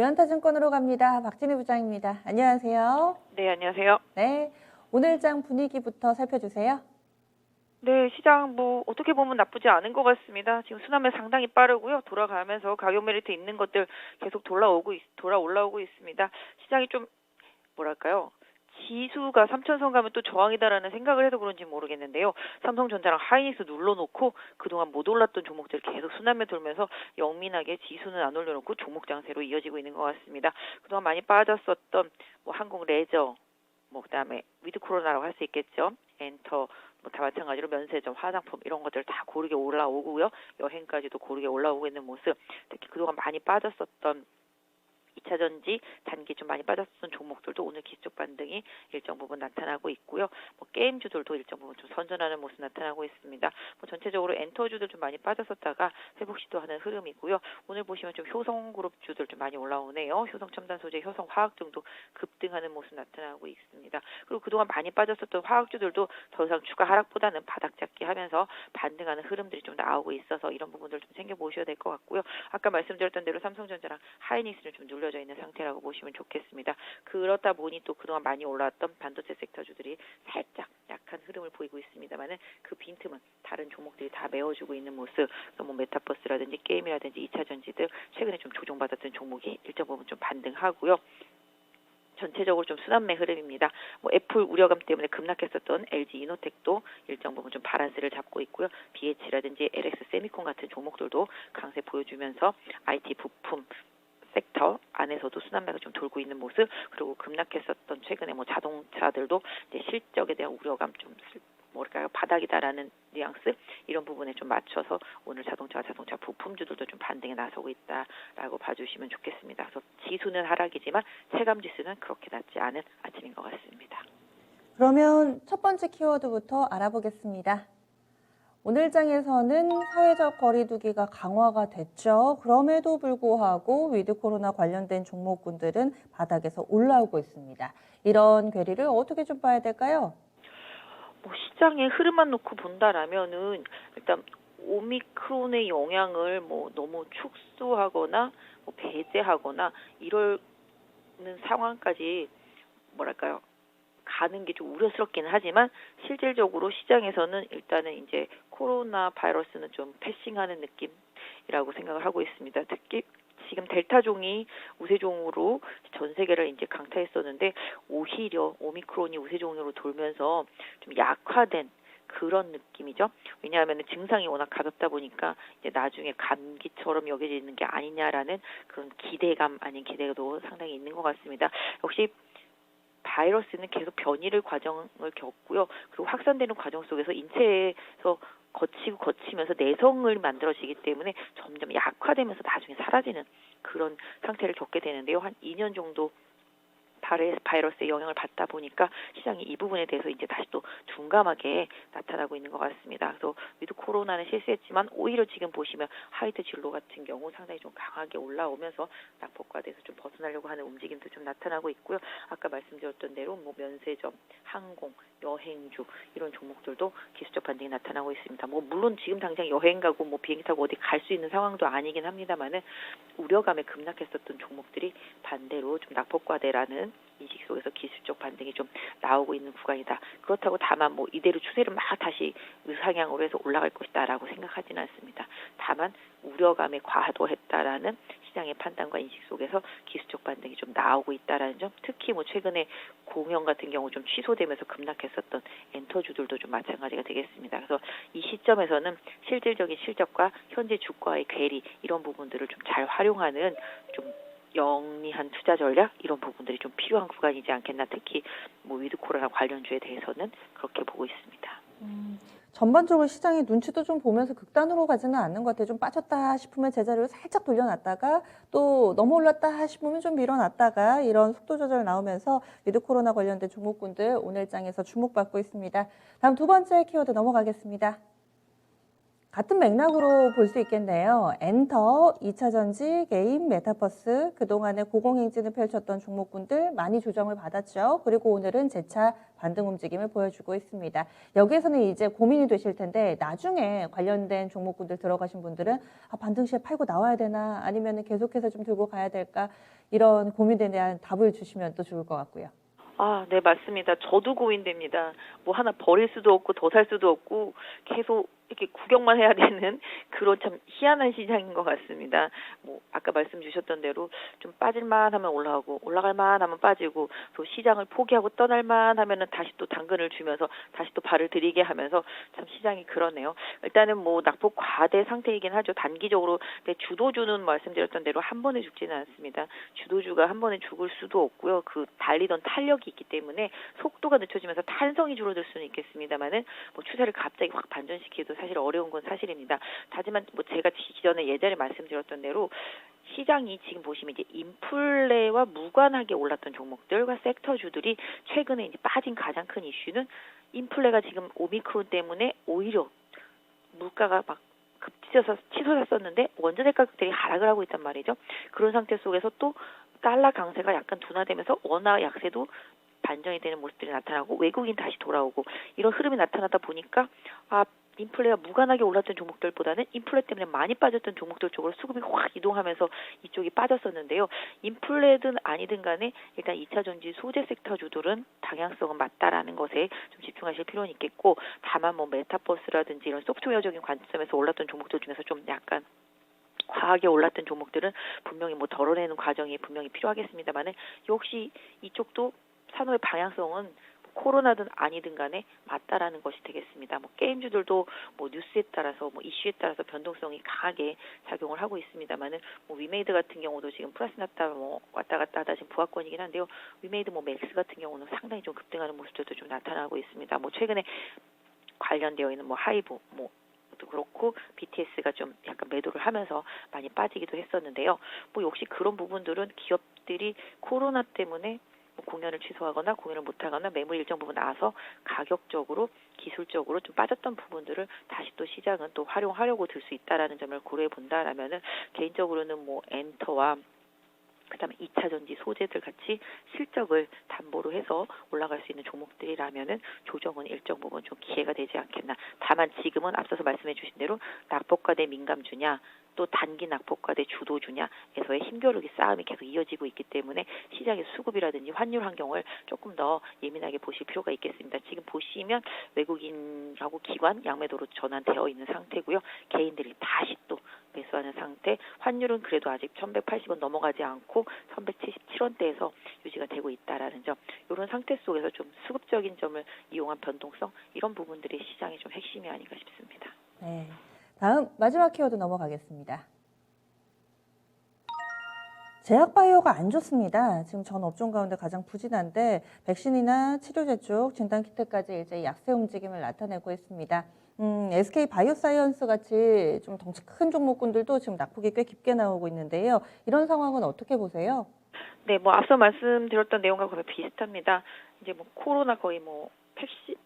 유한타증권으로 갑니다. 박진희 부장입니다. 안녕하세요. 네, 안녕하세요. 네, 오늘 장 분위기부터 살펴주세요. 네, 시장 어떻게 보면 나쁘지 않은 것 같습니다. 지금 순환매 상당히 빠르고요. 돌아가면서 가격 메리트 있는 것들 계속 돌아 올라오고 있습니다. 시장이 좀 뭐랄까요? 지수가 3,000선 가면 또 저항이다라는 생각을 해서 그런지 모르겠는데요. 삼성전자랑 하이닉스 눌러놓고 그동안 못 올랐던 종목들 계속 순환매 돌면서 영민하게 지수는 안 올려놓고 종목 장세로 이어지고 있는 것 같습니다. 그동안 많이 빠졌었던 항공 레저, 그다음에 위드 코로나라고 할 수 있겠죠. 엔터, 다 마찬가지로 면세점, 화장품 이런 것들 다 고르게 올라오고요. 여행까지도 고르게 올라오고 있는 모습. 특히 그동안 많이 빠졌었던 2차 전지 단기 좀 많이 빠졌던 종목들도 오늘 기술적 반등이 일정 부분 나타나고 있고요. 게임주들도 일정 부분 좀 선전하는 모습 나타나고 있습니다. 전체적으로 엔터주들 좀 많이 빠졌었다가 회복 시도하는 흐름이고요. 오늘 보시면 좀 효성그룹주들 좀 많이 올라오네요. 효성첨단소재, 효성화학 등도 급등하는 모습 나타나고 있습니다. 그리고 그동안 많이 빠졌었던 화학주들도 더 이상 주가 하락보다는 바닥 잡기 하면서 반등하는 흐름들이 좀 나오고 있어서 이런 부분들 좀 챙겨보셔야 될 것 같고요. 아까 말씀드렸던 대로 삼성전자랑 하이닉스는 좀 눌려져 있는 상태라고 보시면 좋겠습니다. 그렇다 보니 또 그동안 많이 올라왔던 반도체 섹터주들이 살짝 약한 흐름을 보이고 있습니다만은 그 빈틈은 다른 종목들이 다 메워주고 있는 모습. 메타버스라든지 게임이라든지 2차 전지들 최근에 좀 조정받았던 종목이 일정 부분 좀 반등하고요. 전체적으로 좀 순환매 흐름입니다. 애플 우려감 때문에 급락했었던 LG 이노텍도 일정 부분 좀 바란스를 잡고 있고요. BH라든지 LX 세미콘 같은 종목들도 강세 보여주면서 IT 부품 섹터 안에서도 순환매가 좀 돌고 있는 모습. 그리고 급락했었던 최근에 자동차들도 이제 실적에 대한 우려감 좀 바닥이다라는 뉘앙스 이런 부분에 좀 맞춰서 오늘 자동차 부품주들도 좀 반등에 나서고 있다라고 봐주시면 좋겠습니다. 그래서 지수는 하락이지만 체감 지수는 그렇게 낮지 않은 아침인 것 같습니다. 그러면 첫 번째 키워드부터 알아보겠습니다. 오늘 장에서는 사회적 거리두기가 강화가 됐죠. 그럼에도 불구하고 위드 코로나 관련된 종목군들은 바닥에서 올라오고 있습니다. 이런 괴리를 어떻게 좀 봐야 될까요? 시장의 흐름만 놓고 본다라면은 일단 오미크론의 영향을 너무 축소하거나 배제하거나 이러는 상황까지 가는 게 좀 우려스럽기는 하지만 실질적으로 시장에서는 일단은 이제 코로나 바이러스는 좀 패싱하는 느낌이라고 생각을 하고 있습니다. 특히 지금 델타종이 우세종으로 전 세계를 이제 강타했었는데 오히려 오미크론이 우세종으로 돌면서 좀 약화된 그런 느낌이죠. 왜냐하면 증상이 워낙 가볍다 보니까 이제 나중에 감기처럼 여겨지는 게 아니냐라는 그런 기대감 아닌 기대도 상당히 있는 것 같습니다. 역시 바이러스는 계속 변이를 과정을 겪고요. 그리고 확산되는 과정 속에서 인체에서 거치면서 내성을 만들어지기 때문에 점점 약화되면서 나중에 사라지는 그런 상태를 겪게 되는데요. 한 2년 정도 바이러스의 영향을 받다 보니까 시장이 이 부분에 대해서 이제 다시 또 둔감하게 나타나고 있는 것 같습니다. 그래서 위드 코로나는 실수했지만 오히려 지금 보시면 하이트 진로 같은 경우 상당히 좀 강하게 올라오면서 낙폭과대에서 좀 벗어나려고 하는 움직임도 좀 나타나고 있고요. 아까 말씀드렸던 대로 면세점, 항공, 여행주 이런 종목들도 기술적 반등이 나타나고 있습니다. 물론 지금 당장 여행 가고 비행기 타고 어디 갈 수 있는 상황도 아니긴 합니다만은 우려감에 급락했었던 종목들이 반대로 좀 낙폭과대라는 인식 속에서 기술적 반등이 좀 나오고 있는 구간이다. 그렇다고 다만 이대로 추세를 막 다시 의상향으로 해서 올라갈 것이다라고 생각하지는 않습니다. 다만 우려감에 과도했다라는 시장의 판단과 인식 속에서 기술적 반등이 좀 나오고 있다라는 점, 특히 최근에 공연 같은 경우 좀 취소되면서 급락했었던 엔터주들도 좀 마찬가지가 되겠습니다. 그래서 이 시점에서는 실질적인 실적과 현재 주가의 괴리 이런 부분들을 좀 잘 활용하는 좀 영리한 투자 전략 이런 부분들이 좀 필요한 구간이지 않겠나. 특히 위드 코로나 관련주에 대해서는 그렇게 보고 있습니다. 전반적으로 시장의 눈치도 좀 보면서 극단으로 가지는 않는 것 같아요. 좀 빠졌다 싶으면 제자리로 살짝 돌려놨다가 또 너무 올랐다 싶으면 좀 밀어놨다가 이런 속도 조절 나오면서 위드 코로나 관련된 종목군들 오늘 장에서 주목받고 있습니다. 다음 두 번째 키워드 넘어가겠습니다. 같은 맥락으로 볼 수 있겠네요. 엔터, 2차 전지, 게임, 메타버스, 그동안에 고공행진을 펼쳤던 종목군들 많이 조정을 받았죠. 그리고 오늘은 재차 반등 움직임을 보여주고 있습니다. 여기에서는 이제 고민이 되실 텐데 나중에 관련된 종목군들 들어가신 분들은 반등 시에 팔고 나와야 되나 아니면 계속해서 좀 들고 가야 될까 이런 고민에 대한 답을 주시면 또 좋을 것 같고요. 네, 맞습니다. 저도 고민됩니다. 뭐 하나 버릴 수도 없고 더 살 수도 없고 계속 이렇게 구경만 해야 되는 그런 참 희한한 시장인 것 같습니다. 뭐 아까 말씀 주셨던 대로 좀 빠질만 하면 올라가고 올라갈만 하면 빠지고 또 시장을 포기하고 떠날만 하면은 다시 또 당근을 주면서 다시 또 발을 들이게 하면서 참 시장이 그러네요. 일단은 뭐 낙폭 과대 상태이긴 하죠. 단기적으로 근데 주도주는 말씀드렸던 대로 한 번에 죽지는 않습니다. 주도주가 한 번에 죽을 수도 없고요. 그 달리던 탄력이 있기 때문에 속도가 늦춰지면서 탄성이 줄어들 수는 있겠습니다만은 뭐 추세를 갑자기 확 반전시키기도 사실 어려운 건 사실입니다. 하지만 뭐 제가 기존에 예전에 말씀드렸던 대로 시장이 지금 보시면 이제 인플레와 무관하게 올랐던 종목들과 섹터주들이 최근에 이제 빠진 가장 큰 이슈는 인플레가 지금 오미크론 때문에 오히려 물가가 막 급치져서 치솟았었는데 원자재 가격들이 하락을 하고 있단 말이죠. 그런 상태 속에서 또 달러 강세가 약간 둔화되면서 원화 약세도 반전이 되는 모습들이 나타나고 외국인 다시 돌아오고 이런 흐름이 나타나다 보니까 인플레가 무관하게 올랐던 종목들보다는 인플레 때문에 많이 빠졌던 종목들 쪽으로 수급이 확 이동하면서 이쪽이 빠졌었는데요. 인플레든 아니든 간에 일단 2차 전지 소재 섹터주들은 방향성은 맞다라는 것에 좀 집중하실 필요는 있겠고 다만 뭐 메타버스라든지 이런 소프트웨어적인 관점에서 올랐던 종목들 중에서 좀 약간 과하게 올랐던 종목들은 분명히 뭐 덜어내는 과정이 분명히 필요하겠습니다만은 역시 이쪽도 산업의 방향성은 코로나든 아니든 간에 맞다라는 것이 되겠습니다. 뭐 게임주들도 뭐 뉴스에 따라서 뭐 이슈에 따라서 변동성이 강하게 작용을 하고 있습니다만은 뭐 위메이드 같은 경우도 지금 플러스 났다 뭐 왔다 갔다 하다 지금 부하권이긴 한데요. 위메이드 뭐 맥스 같은 경우는 상당히 좀 급등하는 모습들도 좀 나타나고 있습니다. 뭐 최근에 관련되어 있는 뭐 하이브 도 그렇고 BTS가 좀 약간 매도를 하면서 많이 빠지기도 했었는데요. 뭐 역시 그런 부분들은 기업들이 코로나 때문에 공연을 취소하거나 공연을 못하거나 매물 일정 부분 나와서 가격적으로 기술적으로 좀 빠졌던 부분들을 다시 또 시장은 또 활용하려고 들 수 있다라는 점을 고려해 본다라면은 개인적으로는 뭐 엔터와 그다음에 2차 전지 소재들 같이 실적을 담보로 해서 올라갈 수 있는 종목들이라면은 조정은 일정 부분 좀 기회가 되지 않겠나. 다만 지금은 앞서서 말씀해 주신 대로 낙폭과대 민감주냐 또 단기 낙폭과대 주도주냐에서의 힘겨루기 싸움이 계속 이어지고 있기 때문에 시장의 수급이라든지 환율 환경을 조금 더 예민하게 보실 필요가 있겠습니다. 지금 보시면 외국인하고 기관 양매도로 전환되어 있는 상태고요. 개인들이 다시 또 매수하는 상태. 환율은 그래도 아직 1180원 넘어가지 않고 1177원대에서 유지가 되고 있다라는 점. 이런 상태 속에서 좀 수급적인 점을 이용한 변동성 이런 부분들이 시장의 좀 핵심이 아닌가 싶습니다. 네. 다음 마지막 키워드 넘어가겠습니다. 제약바이오가 안 좋습니다. 지금 전 업종 가운데 가장 부진한데 백신이나 치료제 쪽 진단키트까지 이제 약세 움직임을 나타내고 있습니다. SK 바이오사이언스 같이 좀 덩치 큰 종목군들도 지금 낙폭이 꽤 깊게 나오고 있는데요. 이런 상황은 어떻게 보세요? 네, 뭐 앞서 말씀드렸던 내용과 거의 비슷합니다. 이제 뭐 코로나 거의 뭐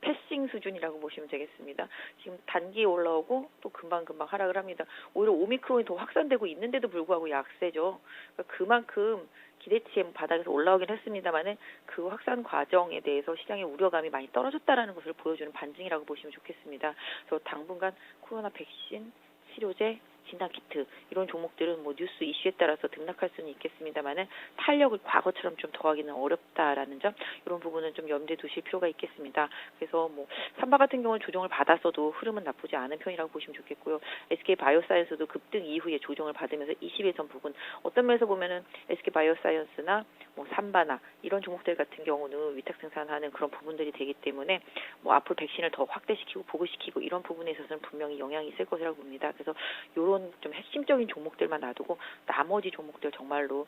패싱 수준이라고 보시면 되겠습니다. 지금 단기에 올라오고 또 금방금방 하락을 합니다. 오히려 오미크론이 더 확산되고 있는데도 불구하고 약세죠. 그러니까 그만큼 기대치의 바닥에서 올라오긴 했습니다만은 그 확산 과정에 대해서 시장의 우려감이 많이 떨어졌다라는 것을 보여주는 반증이라고 보시면 좋겠습니다. 그래서 당분간 코로나 백신, 치료제, 진단키트 이런 종목들은 뭐 뉴스 이슈에 따라서 등락할 수는 있겠습니다만은 탄력을 과거처럼 좀 더하기는 어렵다라는 점 이런 부분은 좀 염두에 두실 필요가 있겠습니다. 그래서 뭐 삼바 같은 경우는 조정을 받았어도 흐름은 나쁘지 않은 편이라고 보시면 좋겠고요. SK 바이오사이언스도 급등 이후에 조정을 받으면서 20일선 부분 어떤 면에서 보면은 SK 바이오사이언스나 뭐 삼바나 이런 종목들 같은 경우는 위탁 생산하는 그런 부분들이 되기 때문에 뭐 앞으로 백신을 더 확대시키고 보급시키고 이런 부분에 있어서는 분명히 영향이 있을 것이라고 봅니다. 그래서 이런 좀 핵심적인 종목들만 놔두고 나머지 종목들 정말로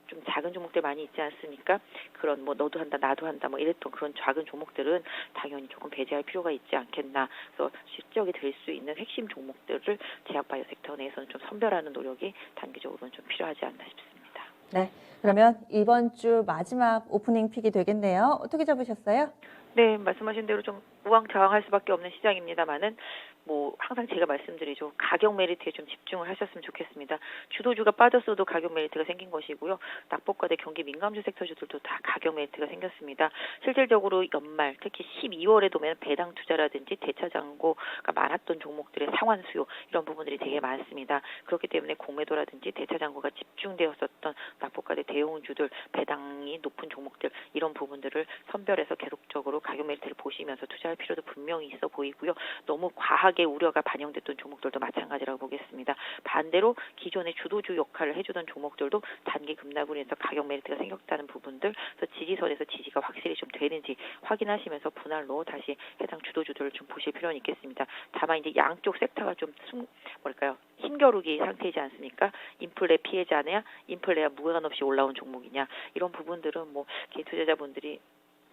좀 작은 종목들 많이 있지 않습니까? 그런 뭐 너도 한다 나도 한다 뭐 이랬던 그런 작은 종목들은 당연히 조금 배제할 필요가 있지 않겠나. 그래서 실적이 될 수 있는 핵심 종목들을 제약바이오 섹터 내에서는 좀 선별하는 노력이 단기적으로는 좀 필요하지 않나 싶습니다. 네, 그러면 이번 주 마지막 오프닝 픽이 되겠네요. 어떻게 잡으셨어요? 네, 말씀하신 대로 좀 우왕좌왕할 수밖에 없는 시장입니다만은 뭐 항상 제가 말씀드리죠. 가격 메리트에 좀 집중을 하셨으면 좋겠습니다. 주도주가 빠졌어도 가격 메리트가 생긴 것이고요. 낙폭과대 경기 민감주 섹터주들도 다 가격 메리트가 생겼습니다. 실질적으로 연말 특히 12월에 보면 배당 투자라든지 대차 잔고가 많았던 종목들의 상환 수요 이런 부분들이 되게 많습니다. 그렇기 때문에 공매도라든지 대차 잔고가 집중되었었던 낙폭과대 대형주들 배당이 높은 종목들 이런 부분들을 선별해서 계속적으로 가격 메리트를 보시면서 투자할 필요도 분명히 있어 보이고요. 너무 과하게 우려가 반영됐던 종목들도 마찬가지라고 보겠습니다. 반대로 기존의 주도주 역할을 해주던 종목들도 단기 급락으로 인해서 가격 메리트가 생겼다는 부분들, 그래서 지지선에서 지지가 확실히 좀 되는지 확인하시면서 분할로 다시 해당 주도주들을 좀 보실 필요는 있겠습니다. 다만 이제 양쪽 섹터가 좀 힘겨루기 상태이지 않습니까? 인플레 피해자냐, 인플레가 무관 없이 올라온 종목이냐 이런 부분들은 뭐 개인 투자자분들이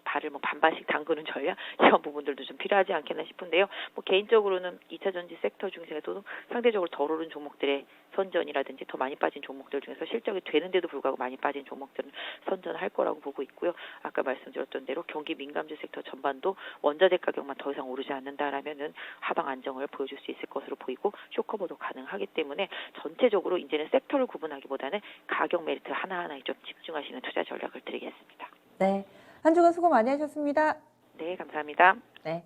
발을 반반씩 담그는 전략 이런 부분들도 좀 필요하지 않겠나 싶은데요. 뭐 개인적으로는 2차 전지 섹터 중에서도 상대적으로 덜 오른 종목들의 선전이라든지 더 많이 빠진 종목들 중에서 실적이 되는데도 불구하고 많이 빠진 종목들은 선전할 거라고 보고 있고요. 아까 말씀드렸던 대로 경기 민감주 섹터 전반도 원자재 가격만 더 이상 오르지 않는다라면은 하방 안정을 보여줄 수 있을 것으로 보이고 쇼커버도 가능하기 때문에 전체적으로 이제는 섹터를 구분하기보다는 가격 메리트 하나하나에 좀 집중하시는 투자 전략을 드리겠습니다. 네. 한 주간 수고 많이 하셨습니다. 네, 감사합니다. 네.